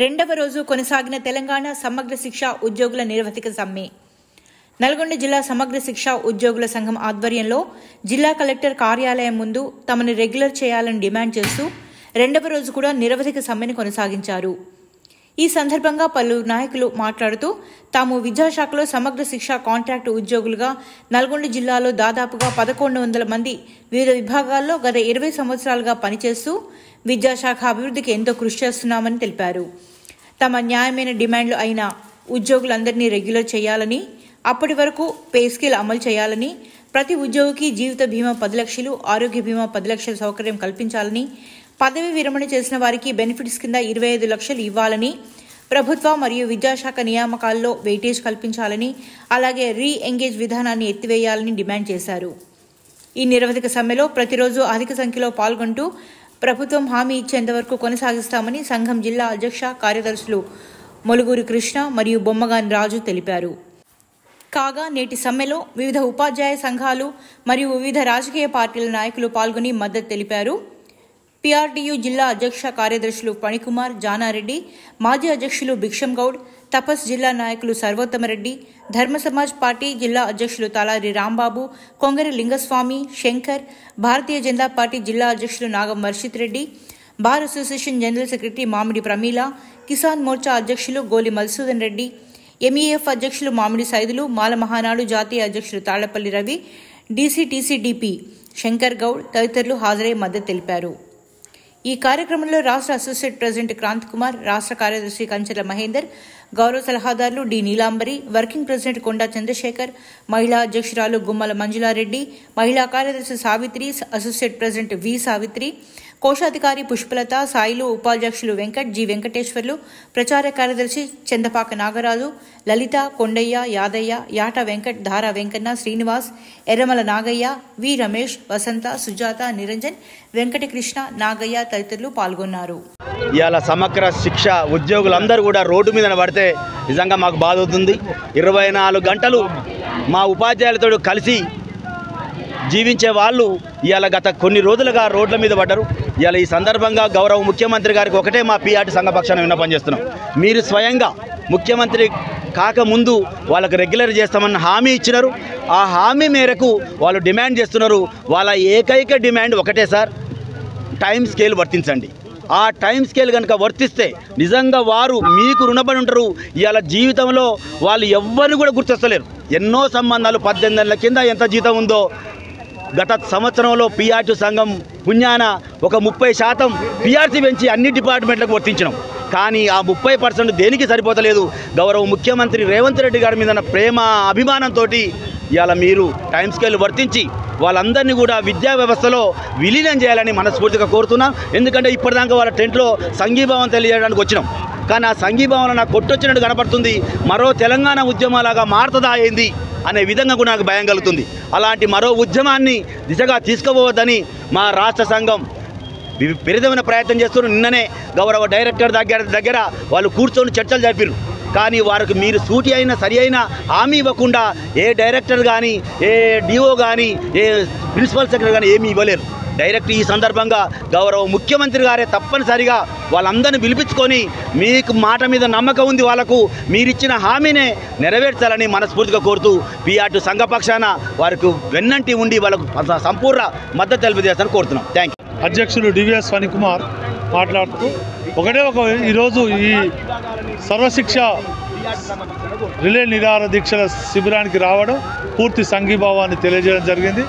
రెండవ రోజు కొనసాగిన తెలంగాణ సమగ్ర శిక్ష ఉద్యోగుల నిరవధిక సమ్మె. నల్గొండ జిల్లా సమగ్ర శిక్ష ఉద్యోగుల సంఘం ఆధ్వర్యంలో జిల్లా కలెక్టర్ కార్యాలయం ముందు తమను రెగ్యులర్ చేయాలని డిమాండ్ చేస్తూ రెండవ రోజు కూడా నిరవధిక సమ్మెను కొనసాగించారు. ఈ సందర్భంగా పలువురు నాయకులు మాట్లాడుతూ తాము విద్యాశాఖలో సమగ్ర శిక్ష కాంట్రాక్టు ఉద్యోగులుగా నల్గొండ జిల్లాలో దాదాపుగా 1100 మంది వివిధ విభాగాల్లో గత 20 సంవత్సరాలుగా పనిచేస్తూ విద్యాశాఖ అభివృద్ధికి ఎంతో కృషి చేస్తున్నామని తెలిపారు. తమ న్యాయమైన డిమాండ్లు అయిన ఉద్యోగులందరినీ రెగ్యులర్ చేయాలని, అప్పటి వరకు పే స్కేల్ అమలు చేయాలని, ప్రతి ఉద్యోగికి జీవిత బీమా 10 లక్షలు, ఆరోగ్య బీమా 10 లక్షల సౌకర్యం కల్పించాలని, పదవి విరమణ చేసిన వారికి బెనిఫిట్స్ కింద 25 లక్షలు ఇవ్వాలని, ప్రభుత్వ మరియు విద్యాశాఖ నియామకాల్లో వెయిటేజ్ కల్పించాలని, అలాగే రీ ఎంగేజ్ విధానాన్ని ఎత్తివేయాలని డిమాండ్ చేశారు. ఈ నిరవధిక సమ్మెలో ప్రతిరోజు అధిక సంఖ్యలో పాల్గొంటూ ప్రభుత్వం హామీ ఇచ్చేంత వరకు కొనసాగిస్తామని సంఘం జిల్లా అధ్యక్ష కార్యదర్శులు మొలుగూరి కృష్ణ మరియు బొమ్మగాని రాజు తెలిపారు. కాగా నేటి సమ్మెలో వివిధ ఉపాధ్యాయ సంఘాలు మరియు వివిధ రాజకీయ పార్టీల నాయకులు పాల్గొని మద్దతు తెలిపారు. పీఆర్టీయూ జిల్లా అధ్యక్ష కార్యదర్శులు పణికుమార్, జానారెడ్డి, మాజీ అధ్యక్షులు భిక్షం గౌడ్, తపస్ జిల్లా నాయకులు సర్వోత్తమరెడ్డి, ధర్మ సమాజ్ పార్టీ జిల్లా అధ్యక్షులు తలారి రాంబాబు, కొంగరి లింగస్వామి, శంకర్, భారతీయ జనతా పార్టీ జిల్లా అధ్యక్షులు Nagam Varshith Reddy, bar association general secretary Mamidi Pramila, Kisan Morcha అధ్యక్షులు గోలి మధుసూదన్ రెడ్డి, ఎంఈఎఫ్ అధ్యక్షులు మామిడి సైదులు, మాల మహానాడు జాతీయ అధ్యక్షులు తాళ్లపల్లి రవి, డీసీటీసీడీపీ శంకర్ గౌడ్ తదితరులు హాజరై మద్దతు తెలిపారు. ఈ కార్యక్రమంలో రాష్ట్ర అసోసియేట్ ప్రెసిడెంట్ క్రాంత్ కుమార్, రాష్ట్ర కార్యదర్శి కంచెల మహేందర్, గౌరవ సలహాదారులు డి నీలాంబరి, వర్కింగ్ ప్రెసిడెంట్ కొండా చంద్రశేఖర్, మహిళా అధ్యక్షురాలు గుమ్మల మంజులారెడ్డి, మహిళా కార్యదర్శి సావిత్రి, అసోసియేట్ ప్రెసిడెంట్ వి సావిత్రి, కోశాధికారి పుష్పలత, సాయిలు, ఉపాధ్యక్షులు వెంకట్, జి వెంకటేశ్వర్లు, ప్రచార కార్యదర్శి చందపాక నాగరాజు, లలిత, కొండయ్య, యాదయ్య, యాట వెంకట్, ధారా వెంకన్న, శ్రీనివాస్, ఎర్రమల నాగయ్య, వి రమేష్, వసంత, సుజాత, నిరంజన్, వెంకటకృష్ణ, నాగయ్య తదితరులు పాల్గొన్నారు. ఇవాళ సమగ్ర శిక్ష ఉద్యోగులందరూ కూడా రోడ్డు మీద పడితే నిజంగా మాకు బాధ అవుతుంది. 24 గంటలు మా ఉపాధ్యాయులతో కలిసి జీవించే వాళ్ళు ఇవాళ గత కొన్ని రోజులుగా రోడ్ల మీద పడ్డారు. ఇవాళ ఈ సందర్భంగా గౌరవ ముఖ్యమంత్రి గారికి ఒకటే మా పీఆర్టీ సంఘ పక్షాన విన్నపం చేస్తున్నాం. మీరు స్వయంగా ముఖ్యమంత్రి కాకముందు వాళ్ళకు రెగ్యులర్ చేస్తామని హామీ ఇచ్చినారు. ఆ హామీ మేరకు వాళ్ళు డిమాండ్ చేస్తున్నారు. వాళ్ళ ఏకైక డిమాండ్ ఒకటే సార్, టైం స్కేల్ వర్తించండి. ఆ టైం స్కేల్ కనుక వర్తిస్తే నిజంగా వారు మీకు రుణపడి ఉంటారు. ఇవాళ జీవితంలో వాళ్ళు ఎవ్వరిని కూడా గుర్తిస్తలేరు. ఎన్నో సంబంధాలు 18 ఏళ్ల కింద ఎంత జీతం ఉందో గత సంవత్సరంలో పీఆర్టీ సంఘం పుణ్యాన ఒక 30% పీఆర్సీ పెంచి అన్ని డిపార్ట్మెంట్లకు వర్తించినాం. కానీ ఆ 30% దేనికి సరిపోతలేదు. గౌరవ ముఖ్యమంత్రి రేవంత్ రెడ్డి గారి మీద ప్రేమ అభిమానంతో ఇవాళ మీరు టైం స్కేల్ వర్తించి వాళ్ళందరినీ కూడా విద్యా వ్యవస్థలో విలీనం చేయాలని మనస్ఫూర్తిగా కోరుతున్నాం. ఎందుకంటే ఇప్పటిదాకా వాళ్ళ టెంట్లో సంఘీభావం తెలియజేయడానికి వచ్చినాం. కానీ ఆ సంఘీభావం నాకు కొట్టొచ్చినట్టు కనపడుతుంది. మరో తెలంగాణ ఉద్యమాలాగా మారుతుందా అయింది అనే విధంగా కూడా నాకు భయం కలుగుతుంది. అలాంటి మరో ఉద్యమాన్ని దిశగా తీసుకుపోవద్దని మా రాష్ట్ర సంఘం విపరీతమైన ప్రయత్నం చేస్తున్నారు. నిన్ననే గౌరవ డైరెక్టర్ దగ్గర వాళ్ళు కూర్చొని చర్చలు జరిపారు. కానీ వారికి మీరు సూటి అయిన సరి అయిన హామీ ఇవ్వకుండా ఏ డైరెక్టర్ కానీ, ఏ డిఓ కానీ, ఏ ప్రిన్సిపల్ సెక్రటరీ కానీ ఏమీ ఇవ్వలేరు. డైరెక్ట్ ఈ సందర్భంగా గౌరవ ముఖ్యమంత్రి గారే తప్పనిసరిగా వాళ్ళందరినీ పిలిపించుకొని మీకు మాట మీద నమ్మకం ఉంది, వాళ్ళకు మీరిచ్చిన హామీనే నెరవేర్చాలని మనస్ఫూర్తిగా కోరుతూ పీఆర్టీ సంఘపక్షాన వారికి వెన్నంటి ఉండి వాళ్ళకు సంపూర్ణ మద్దతు తెలియజేస్తానని కోరుతున్నాం. Thank you. అధ్యక్షులు డివిఎస్ ఫణికుమార్ మాట్లాడుతూ ఈరోజు ఈ సర్వశిక్ష రిలే నిరాహార దీక్షల శిబిరానికి రావడం, పూర్తి సంఘీభావాన్ని తెలియజేయడం జరిగింది.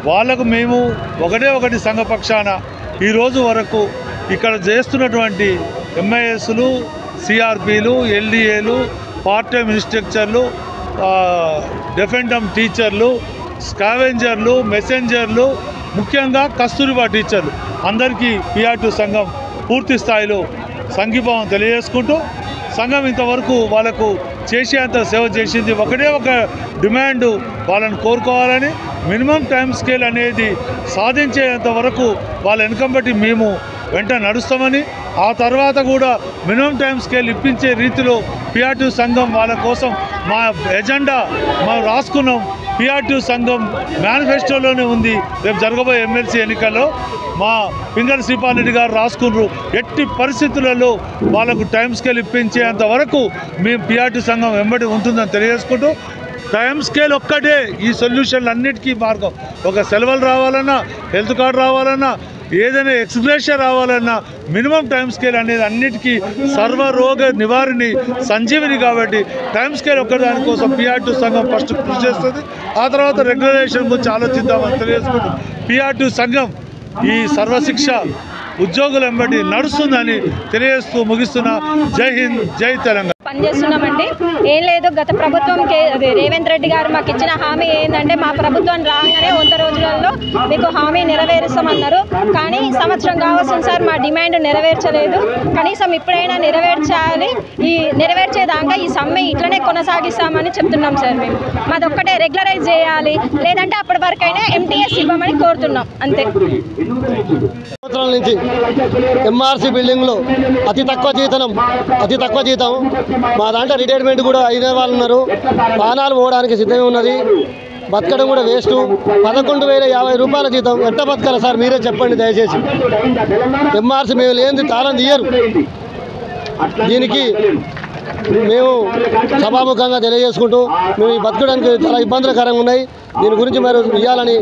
వాళ్లకు మేము ఒకటి సంఘపక్షాన ఈరోజు వరకు ఇక్కడ చేస్తున్నటువంటి ఎంఐఎస్లు, సిఆర్పీలు, ఎల్డిఏలు, పార్ట్ టైం ఇన్స్ట్రక్చర్లు, డెఫెండమ్ టీచర్లు, స్కావెంజర్లు, మెసెంజర్లు, ముఖ్యంగా కస్తూరిబా టీచర్లు అందరికీ పీఆర్టీ సంఘం పూర్తి స్థాయిలో సంఘీభావం తెలియజేసుకుంటూ సంఘం ఇంతవరకు వాళ్ళకు చేసేంత సేవ చేసింది. ఒక డిమాండ్ వాళ్ళని కోరుకోవాలని, మినిమం టైం స్కేల్ అనేది సాధించేంత వరకు వాళ్ళ వెనుకంబట్టి మేము వెంట నడుస్తామని, ఆ తర్వాత కూడా మినిమం టైం స్కేల్ ఇప్పించే రీతిలో పీఆర్టీ సంఘం వాళ్ళ కోసం మా ఎజెండా మనం రాసుకున్నాం. PRTU సంఘం మేనిఫెస్టోలోనే ఉంది. రేపు జరగబోయే ఎమ్మెల్సీ ఎన్నికల్లో మా పింగళి శ్రీపాల్ రెడ్డి గారు రాసుకున్నారు. ఎట్టి పరిస్థితులలో వాళ్ళకు టైం స్కేల్ ఇప్పించేంత వరకు మేము PRTU సంఘం వెంబడి ఉంటుందని తెలియజేసుకుంటూ, టైం స్కేల్ ఒక్కటే ఈ సొల్యూషన్లు అన్నిటికీ మార్గం. ఒక సెలవులు రావాలన్నా, హెల్త్ కార్డు రావాలన్నా, ఏదైనా ఎక్స్గ్రేషన్ రావాలన్నా మినిమం టైం స్కేల్ అనేది అన్నిటికీ సర్వరోగ నివారణి సంజీవిని. కాబట్టి టైం స్కేల్ ఒక్కదాని కోసం PRTU సంఘం ఫస్ట్ కృషి చేస్తుంది. ఆ తర్వాత రెగ్యులేషన్ గురించి ఆలోచిద్దామని తెలియజేసుకుంటూ, PRTU సంఘం ఈ సర్వశిక్ష ఉద్యోగుల వెంబడి నడుస్తుందని తెలియజేస్తూ ముగిస్తున్నా. జై హింద్, జై తెలంగాణ. పనిచేస్తున్నామండి. ఏం లేదు, గత ప్రభుత్వం రేవంత్ రెడ్డి గారు మాకు ఇచ్చిన హామీ ఏంటంటే, మా ప్రభుత్వం రాగానే 100 రోజులలో మీకు హామీ నెరవేరుస్తామన్నారు. కానీ సంవత్సరం కావాల్సింది సార్, మా డిమాండ్ నెరవేర్చలేదు. కనీసం ఇప్పుడైనా నెరవేర్చాలి. ఈ నెరవేర్చేదాకా ఈ సమ్మె ఇట్లనే కొనసాగిస్తామని చెప్తున్నాం సార్. మేము మాదొక్కటే రెగ్యులరైజ్ చేయాలి, లేదంటే అప్పటి వరకైనా MTS ఇవ్వమని కోరుతున్నాం అంతే. సంవత్సరాల నుంచి MRC బిల్డింగ్లో అతి తక్కువ జీతం మా దాంట్లో రిటైర్మెంట్ కూడా అయిన వాళ్ళు ఉన్నారు. ప్రాణాలు పోవడానికి సిద్ధంగా ఉన్నది. బతకడం కూడా వేస్ట్. 11,050 రూపాయల జీతం ఎట్ట బతకాలి సార్, మీరే చెప్పండి దయచేసి. MRC మేము లేనిది తాళం తీయరు. దీనికి మేము సభాముఖంగా తెలియజేసుకుంటూ, మేము ఈ బతకడానికి చాలా ఇబ్బందులకరంగా ఉన్నాయి. దీని గురించి మరి ఇవ్వాలని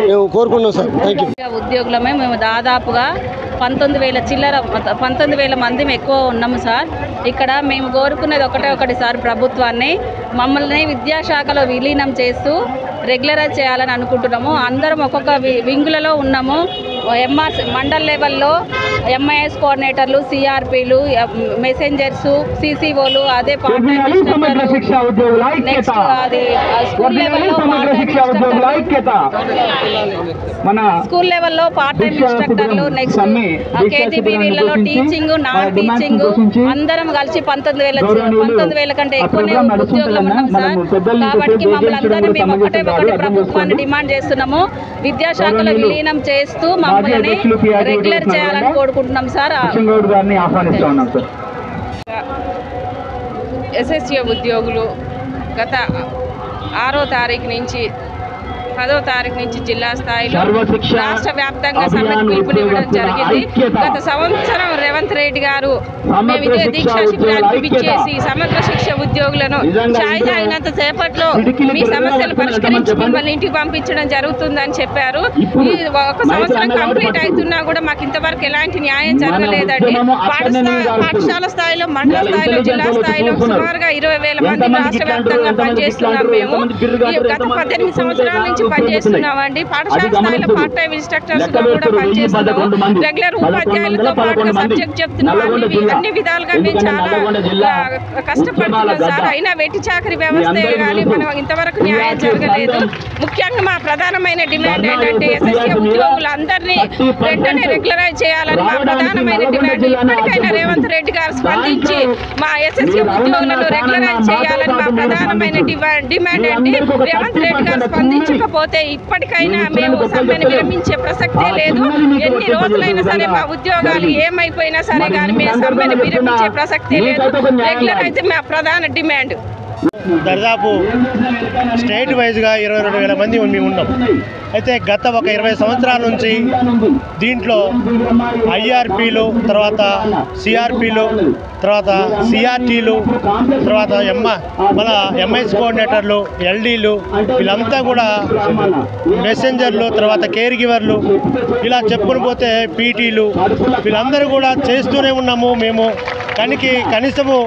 మేము కోరుకుంటున్నాం సార్. Thank you. ఉద్యోగులమే మేము దాదాపుగా 19,000 మంది ఎక్కువ ఉన్నాము సార్. ఇక్కడ మేము కోరుకునేది ఒకటి సార్, ప్రభుత్వాన్ని మమ్మల్ని విద్యాశాఖలో విలీనం చేస్తూ రెగ్యులరైజ్ చేయాలని అనుకుంటున్నాము. అందరం ఒక్కొక్క వింగులలో ఉన్నాము. MRC మండల్ లెవెల్లో MIS కోఆర్డినేటర్లు, CRPలు, మెసెంజర్స్, CCOలు, అదే పార్ట్ టైం ఇన్స్ట్రక్టర్లు, నెక్స్ట్ అది స్కూల్ లెవెల్లో పార్ట్ టైం ఇన్స్ట్రక్టర్లు, నెక్స్ట్ KGBVలలో టీచింగ్, నాన్ టీచింగ్ అందరం కలిసి 19,000 కంటే ఎక్కువనే ఉద్యోగులు ఉన్నాం సార్. కాబట్టి మమ్మల్ని అందరినీ మేము ఒకటే ప్రభుత్వాన్ని డిమాండ్ చేస్తున్నాము. విద్యాశాఖలో విలీనం చేస్తూ మమ్మల్ని రెగ్యులర్ చేయాలని కోరుకుంటున్నాం సార్. SSA ఉద్యోగులు గత 6వ తారీఖు నుంచి 10వ తారీఖు నుంచి జిల్లా స్థాయిలో రాష్ట్ర వ్యాప్తంగా సమ్మెకు పిలుపునివ్వడం జరిగింది. గత సంవత్సరం రేవంత్ రెడ్డి గారు మేము ఇదే దీక్షా శిబిరానికి విచ్చేసి సమగ్ర శిక్ష ఉద్యోగులను ఛాయ్ సేపట్లో మీ సమస్యలు పరిష్కరించి మిమ్మల్ని ఇంటికి పంపించడం జరుగుతుందని చెప్పారు. ఈ 1 సంవత్సరం కంప్లీట్ అవుతున్నా కూడా మాకు ఇంతవరకు ఎలాంటి న్యాయం జరగలేదండి. పాఠశాల స్థాయిలో, మండల స్థాయిలో, జిల్లా స్థాయిలో సుమారుగా 20,000 మంది రాష్ట్ర వ్యాప్తంగా పనిచేస్తున్నాం. మేము గత 18 సంవత్సరాల నుంచి పనిచేస్తున్నామండి. పాఠశాల స్థాయిలో పార్ట్ టైం ఇన్స్ట్రక్టర్స్ గా కూడా పనిచేస్తున్నాము. రెగ్యులర్ ఉపాధ్యాయులతో పాటుగా సబ్జెక్ట్ చెప్తున్నాం. అన్ని విధాలుగా మేము చాలా కష్టపడుతున్నాం సార్. అయినా వెట్టి చాకరీ వ్యవస్థ కానీ మనం ఇంతవరకు న్యాయం జరగలేదు. ముఖ్యంగా మా ప్రధానమైన డిమాండ్ ఏంటంటే SSA ఉద్యోగులందరినీ వెంటనే రెగ్యులరైజ్ చేయాలని మా ప్రధానమైన డిమాండ్. ఇప్పటికైనా రేవంత్ రెడ్డి గారు స్పందించి మా SSA ఉద్యోగులను రెగ్యులరైజ్ చేయాలని మా ప్రధానమైన డిమాండ్ అండి. రేవంత్ రెడ్డి గారు స్పందించకపోతే ఇప్పటికైనా మేము సమ్మెను విరమించే ప్రసక్తే లేదు. ఎన్ని రోజులైనా సరే మా ఉద్యోగాలు ఏమైపోయినా సరే కానీ మేము సమ్మెను విరమించే ప్రసక్తే లేదు. రెగ్యులర్ అయితే మా ప్రధాన డిమాండ్. దాదాపు స్టేట్ వైజ్గా 22,000 మంది మేము ఉన్నాం. అయితే గత ఒక 20 సంవత్సరాల నుంచి దీంట్లో IRPలు, తర్వాత CRPలు, తర్వాత CRTలు, తర్వాత మన MIS కోఆర్డినేటర్లు, LDలు వీళ్ళంతా కూడా మెసెంజర్లు, తర్వాత కేర్ గివర్లు, ఇలా చెప్పుకుని పోతే PTలు వీళ్ళందరూ కూడా చేస్తూనే ఉన్నాము మేము. కనీసము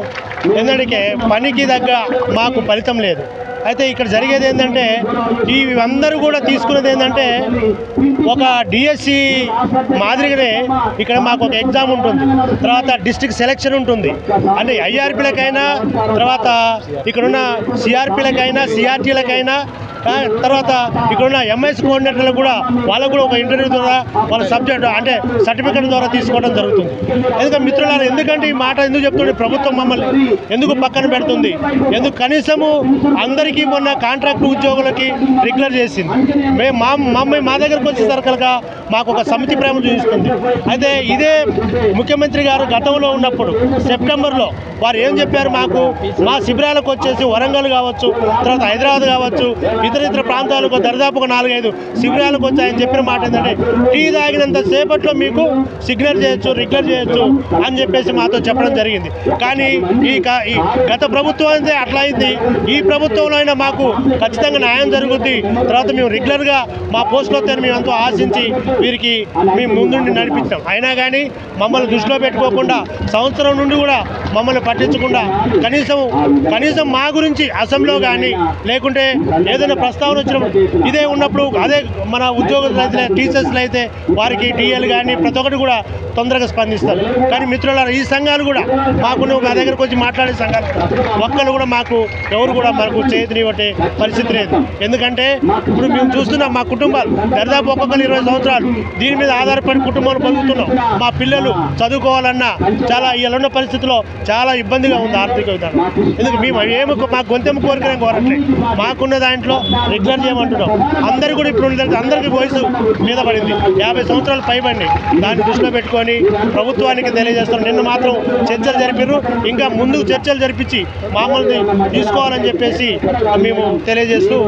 ఎందుకంటే పనికి తగ్గ మాకు ఫలితం లేదు. అయితే ఇక్కడ జరిగేది ఏంటంటే అందరూ కూడా తీసుకునేది ఏంటంటే ఒక DSC మాదిరిగానే ఇక్కడ మాకు ఒక ఎగ్జామ్ ఉంటుంది, తర్వాత డిస్ట్రిక్ట్ సెలెక్షన్ ఉంటుంది. అంటే IRPలకైనా, తర్వాత ఇక్కడున్న CRPలకైనా, CRTలకైనా, తర్వాత ఇక్కడున్న MIS కోఆర్డినేటర్లకు కూడా వాళ్ళకు కూడా ఒక ఇంటర్వ్యూ ద్వారా వాళ్ళ సబ్జెక్ట్ అంటే సర్టిఫికేట్ ద్వారా తీసుకోవడం జరుగుతుంది. ఎందుకంటే మిత్రులారా, ఎందుకంటే ఈ మాట ఎందుకు చెప్తుంది, ప్రభుత్వం మమ్మల్ని ఎందుకు పక్కన పెడుతుంది? ఎందుకు కనీసము అందరికీ మొన్న కాంట్రాక్ట్ ఉద్యోగులకి రెగ్యులర్ చేసింది. మా దగ్గరకు వచ్చేసరికలుగా మాకు ఒక సమితి ప్రేమ చూపిస్తుంది. అయితే ఇదే ముఖ్యమంత్రి గారు గతంలో ఉన్నప్పుడు సెప్టెంబర్లో వారు ఏం చెప్పారు, మా శిబిరాలకు వచ్చేసి వరంగల్ కావచ్చు, తర్వాత హైదరాబాద్ కావచ్చు, ఇతర ఇతర ప్రాంతాలకు దరిదాపుగా 4-5 శిబిరాలకు వచ్చాయని చెప్పిన మాట ఏంటంటే టీ తాగినంత సేపట్లో మీకు సిగ్నల్ చేయొచ్చు, రెగ్యులర్ చేయొచ్చు అని చెప్పేసి మాతో చెప్పడం జరిగింది. కానీ ఈ గత ప్రభుత్వం అయితే అట్లా అయింది. ఈ ప్రభుత్వంలో అయినా మాకు ఖచ్చితంగా న్యాయం జరుగుద్ది, తర్వాత మేము రెగ్యులర్గా మా పోస్టులో మేము ఎంతో ఆశించి వీరికి మేము ముందుండి నడిపించాం. అయినా కానీ మమ్మల్ని దృష్టిలో పెట్టుకోకుండా సంవత్సరం నుండి కూడా మమ్మల్ని పట్టించకుండా కనీసం మా గురించి అసెంబ్లీలో కానీ లేకుంటే ఏదైనా ప్రస్తావన వచ్చినప్పుడు ఇదే ఉన్నప్పుడు అదే మన ఉద్యోగులు అయితే టీచర్స్లు అయితే వారికి డిఎల్ కానీ ప్రతి ఒక్కటి కూడా తొందరగా స్పందిస్తారు. కానీ మిత్రులారా ఈ సంఘాలు కూడా మాకు మా దగ్గరకు వచ్చి మాట్లాడే సంఘాలు ఒక్కరు కూడా ఎవరు కూడా మనకు చేతినివ్వటే పరిస్థితి లేదు. ఎందుకంటే ఇప్పుడు మేము చూస్తున్నాం మా కుటుంబాలు దాదాపు ఒక్కొక్కరు 20 సంవత్సరాలు దీని మీద ఆధారపడి కుటుంబాలు బతుకుతున్నాం. మా పిల్లలు చదువుకోవాలన్నా చాలా ఇలాన్న పరిస్థితిలో చాలా ఇబ్బందిగా ఉంది ఆర్థిక విధానం. ఎందుకు మేము మా గొంతెమ్మ కోరికనే కోరట్లేదు, మాకున్న దాంట్లో రెగ్యులర్ చేయమంటున్నాం. అందరూ కూడా ఇప్పుడు అందరికీ వయసు మీద పడింది, 50 సంవత్సరాలు పైబడి. దాన్ని దృష్టిలో పెట్టుకొని ప్రభుత్వానికి తెలియజేస్తాం. నిన్న మాత్రం చర్చలు జరిపారు, ఇంకా ముందుకు చర్చలు జరిపించి మామూలు తీసుకోవాలని చెప్పేసి మేము తెలియజేస్తూ